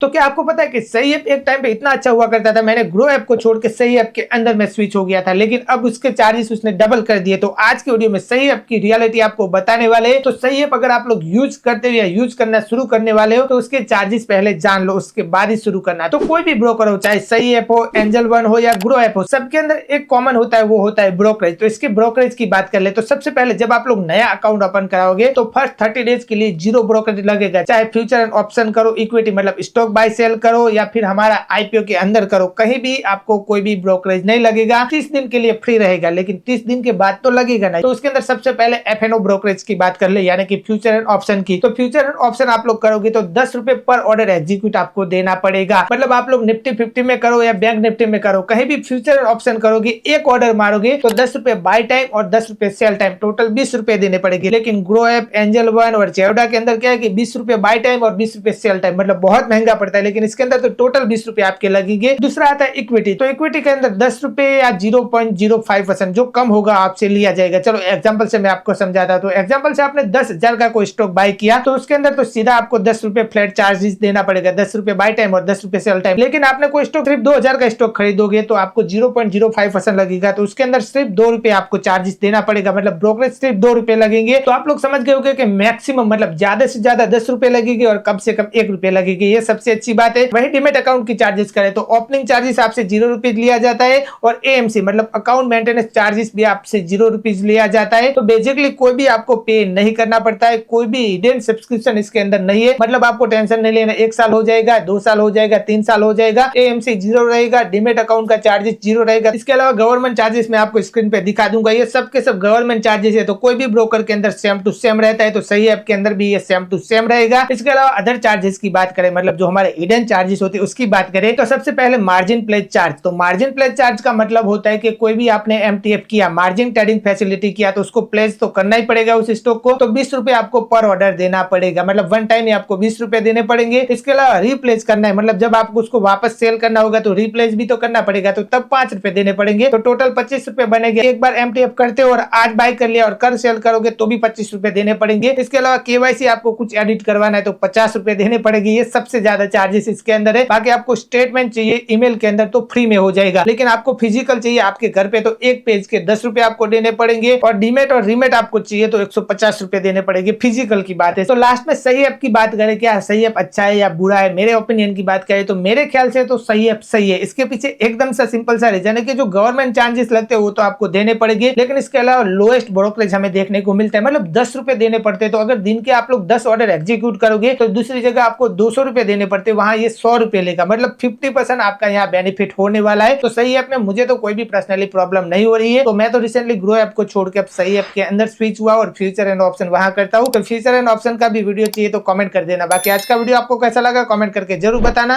तो क्या आपको पता है कि सही ऐप एक टाइम पे इतना अच्छा हुआ करता था, मैंने ग्रो ऐप को छोड़ के सही ऐप के अंदर में स्विच हो गया था, लेकिन अब उसके चार्जेस उसने डबल कर दिए। तो आज की वीडियो में सही ऐप की रियलिटी आपको बताने वाले हैं। तो सही ऐप अगर आप लोग यूज करते हो या यूज करना शुरू करने वाले हो तो उसके चार्जेस पहले जान लो, उसके बाद ही शुरू करना है। तो कोई भी ब्रोकर हो, चाहे सही ऐप हो, एंजल वन हो या ग्रो ऐप हो, सबके अंदर एक कॉमन होता है, वो होता है ब्रोकरेज। तो इसके ब्रोकरेज की बात कर ले तो सबसे पहले जब आप लोग नया अकाउंट ओपन कराओगे तो फर्स्ट 30 डेज के लिए 0 ब्रोकरेज लगेगा। चाहे फ्यूचर एंड ऑप्शन करो, इक्विटी मतलब स्टॉक बाय सेल करो या फिर हमारा आईपीओ के अंदर करो, कहीं भी आपको कोई भी ब्रोकरेज नहीं लगेगा। 30 दिन के लिए फ्री रहेगा, लेकिन 30 दिन के बाद तो लगेगा नहीं। तो उसके अंदर सबसे पहले एफएनओ ब्रोकरेज की बात कर ले, यानी कि फ्यूचर एंड ऑप्शन की। तो फ्यूचर एंड ऑप्शन आप लोग करोगे तो 10 रुपए पर ऑर्डर एग्जीक्यूट आपको देना पड़ेगा। मतलब आप लोग निफ्टी 50 में करो या बैंक निफ्टी में करो, कहीं भी फ्यूचर एंड ऑप्शन करोगे, एक ऑर्डर मारोगे तो 10 रुपए बाय टाइम और 10 रुपए सेल टाइम, टोटल 20 रुपए देने पड़ेंगे। लेकिन ग्रो ऐप, एंजल वन और जेवडा के अंदर क्या है कि 20 रुपए बाय टाइम और 20 रुपए सेल टाइम, मतलब बहुत महंगा पड़ता है, लेकिन इसके अंदर तो टोटल 20 रुपए आपके लगेंगे। दूसरा आता है इक्विटी। तो इक्विटी के अंदर 10 रुपए या 0.05% जो कम होगा आपसे लिया जाएगा। चलो एग्जांपल से मैं आपको समझाता हूं। तो एग्जांपल से आपने 10,000 का कोई स्टॉक बाय किया तो उसके अंदर तो सीधा आपको 10 रुपए फ्लैट चार्जेस देना पड़ेगा, 10 रुपए बाय टाइम और 10 रुपए सेल टाइम। लेकिन आपने कोई स्टॉक सिर्फ 2,000 का स्टॉक खरीदोगे तो आपको 0.05% लगेगा, तो उसके अंदर सिर्फ 2 रुपए आपको चार्जेस देना पड़ेगा, मतलब ब्रोकरेज सिर्फ 2 रुपए लगेंगे। तो आप लोग समझ गए होंगे कि मैक्सिमम मतलब ज्यादा से ज्यादा 10 रुपए लगेगी और कम से कम 1 रुपए लगेगी। ये सबसे अच्छी बात है। वही डीमेट अकाउंट की चार्जेस करें तो ओपनिंग चार्जेस आपसे 0 रुपीज लिया जाता है और एएमसी मतलब अकाउंट मेंटेनेंस चार्जेस भी आपसे 0 रुपीज लिया जाता है। तो बेसिकली कोई भी आपको पे नहीं करना पड़ता है, कोई भी हिडन सब्सक्रिप्शन इसके अंदर नहीं है। मतलब आपको टेंशन नहीं लेना, 1 साल हो जाएगा, 2 साल हो जाएगा, 3 साल हो जाएगा, एएमसी 0 रहेगा, डीमेट अकाउंट का चार्जेस 0 रहेगा। इसके अलावा गवर्नमेंट चार्जेस मैं आपको स्क्रीन पे दिखा दूंगा, ये सब के सब गवर्नमेंट चार्जेस है। तो कोई भी ब्रोकर के अंदर सेम टू सेम रहता है, तो सही ऐप के अंदर भी ये सेम टू सेम रहेगा। इसके अलावा अदर चार्जेस की बात करें, मतलब जो हमारे हिडन चार्जेस होते हैं उसकी बात करें तो सबसे पहले मार्जिन प्लेज चार्ज। तो मार्जिन प्लेज चार्ज का मतलब होता है कि कोई भी आपने एमटीएफ किया, मार्जिन ट्रेडिंग फैसिलिटी किया, तो उसको प्लेज तो करना ही पड़ेगा उस स्टॉक को। तो 20 रुपए आपको पर ऑर्डर देना पड़ेगा, मतलब वन टाइम ही आपको 20 रुपए देने पड़ेंगे। इसके अलावा रिप्लेस करना है, मतलब जब आपको उसको वापस सेल करना होगा तो रिप्लेस भी तो करना पड़ेगा, तो तब 5 रुपए देने पड़ेंगे। तो टोटल 25 रुपए बनेंगे। एक बार एमटीएफ करते हो और आज बाय कर लिया और कल सेल करोगे तो भी 25 रुपए देने पड़ेंगे। इसके अलावा केवाईसी आपको कुछ एडिट करवाना है तो 50 रुपए देने पड़ेंगे। ये सबसे ज्यादा चार्जेस इसके अंदर है। बाकी आपको स्टेटमेंट चाहिए ईमेल के अंदर तो फ्री में हो जाएगा, लेकिन आपको फिजिकल चाहिए आपके घर पे तो एक पेज के 10 रुपए आपको देने पड़ेंगे और डीमेट और रीमेट आपको चाहिए तो 150 रुपए देने पड़ेंगे। फिजिकल की बात है। तो लास्ट में सही ऐप की बात करें, क्या सही ऐप अच्छा है या बुरा है, मेरे ओपिनियन की बात करें तो मेरे ख्याल से तो सही ऐप सही है। इसके पीछे एकदम सा सिंपल सा रीजन है कि जो गवर्नमेंट चार्जेस लगते हैं वो तो आपको देने पड़ेंगे, लेकिन इसके अलावा लोएस्ट ब्रोकरेज हमें देखने को मिलता है, मतलब 10 रुपए देने पड़ते हैं। तो अगर दिन के आप लोग 10 ऑर्डर एग्जीक्यूट करोगे तो दूसरी जगह आपको 200 रुपए देने पड़ते हैं, वहां ये 100 रुपए लेगा, मतलब 50% आपका यहाँ बेनिफिट होने वाला है। तो सही ऐप में मुझे तो कोई भी पर्सनली प्रॉब्लम नहीं हो रही है। तो मैं तो रिसेंटली ग्रो ऐप को छोड़ के अब सही ऐप के अंदर स्विच हुआ और फ्यूचर एंड ऑप्शन वहां करता हूँ। तो फ्यूचर एंड ऑप्शन का भी वीडियो चाहिए तो कमेंट कर देना। बाकी आज का वीडियो आपको कैसा लगा कमेंट करके जरूर बताना।